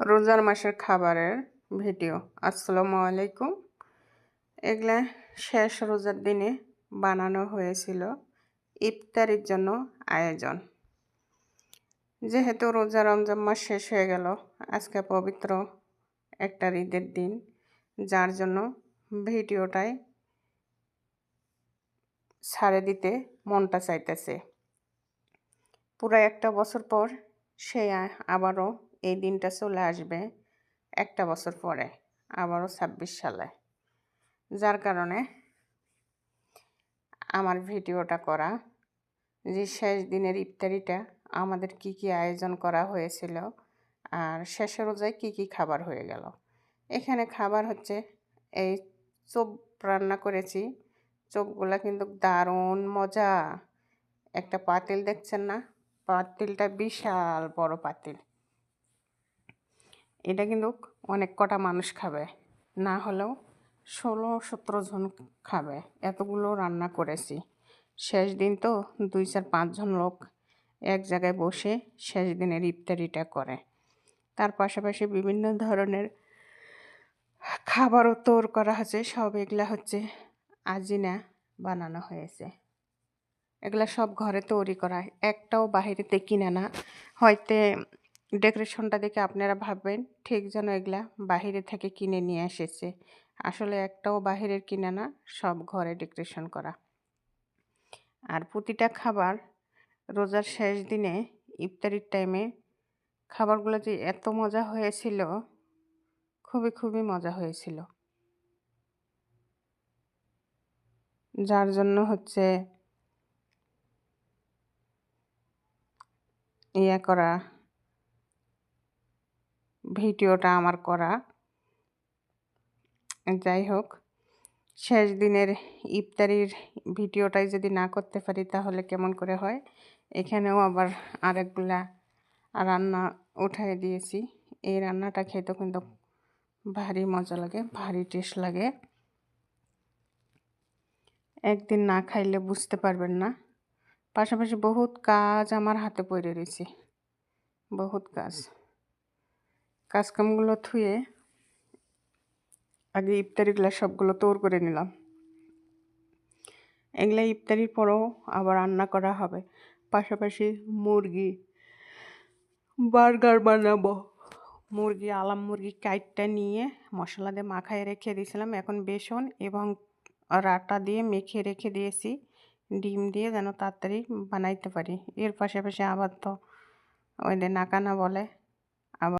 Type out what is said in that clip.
রোজার মাসের খাবারের ভিডিও। আসসালামু আলাইকুম। এগুলা শেষ রোজার দিনে বানানো হয়েছিল ইফতারির জন্য আয়োজন। যেহেতু রমজান মাস শেষ হয়ে গেল, আজকে পবিত্র একটা ঈদের দিন, যার জন্য ভিডিওটাই ছাড়ে দিতে মনটা চাইতেছে। পুরো একটা বছর পর সে আবারও এই দিনটা চলে আসবে, একটা বছর পরে আবারও 26 সালে। যার কারণে আমার ভিডিওটা করা, যে শেষ দিনের ইফতারিটা আমাদের কি কি আয়োজন করা হয়েছিল আর শেষের রোজায় কি কি খাবার হয়ে গেল। এখানে খাবার হচ্ছে এই চোপ রান্না করেছি। চোপগুলা কিন্তু দারুণ মজা। একটা পাতিল দেখছেন না? পাতিলটা বিশাল বড় পাতিল। এটা কিন্তু অনেক কটা মানুষ খাবে, না হলেও 16-17 জন খাবে। এতগুলো রান্না করেছি। শেষ দিন তো 2-4-5 জন লোক এক জায়গায় বসে শেষ দিনের ইফতারিটা করে। তার পাশাপাশি বিভিন্ন ধরনের খাবারও তৈরি করা হয়েছে। সব এগুলা হচ্ছে আজিনা বানানো হয়েছে। এগুলা সব ঘরে তৈরি করা, একটাও বাহিরেতে কিনে না। হয়তো ডেকোরেশনটা দেখে আপনারা ভাববেন ঠিক যেন এগুলা বাহিরে থেকে কিনে নিয়ে এসেছে। আসলে একটাও বাহিরের কিনে না, সব ঘরে ডেকোরেশন করা। আর প্রতিটা খাবার রোজার শেষ দিনে ইফতারির টাইমে খাবারগুলো যে এত মজা হয়েছিল, খুবই মজা হয়েছিল। যার জন্য হচ্ছে করা, ভিডিওটা আমার করা। যাই হোক, শেষ দিনের ইফতারির ভিডিওটাই যদি না করতে পারি তাহলে কেমন করে হয়। এখানেও আবার আরেকগুলা রান্না উঠাই দিয়েছি। এই রান্নাটা খেতে কিন্তু ভারী মজা লাগে, ভারী টেস্ট লাগে। একদিন না খাইলে বুঝতে পারবেন না। পাশাপাশি বহুত কাজ আমার হাতে পড়ে রয়েছে, বহুত কাজকামগুলো থুয়ে আগে ইফতারিগুলো সবগুলো তৈরি করে নিলাম। এগুলা ইফতারির পরেও আবার রান্না করা হবে। পাশাপাশি বার্গার বানাবো। আলাম মুরগি কাইটটা নিয়ে মশলা দিয়ে মাখায় রেখে দিয়েছিলাম। এখন বেসন এবং আটা দিয়ে মেখে রেখে দিয়েছি, ডিম দিয়ে যেন তাড়াতাড়ি বানাইতে পারি। এর পাশাপাশি আবার তো ওই যে নাকানা বলে,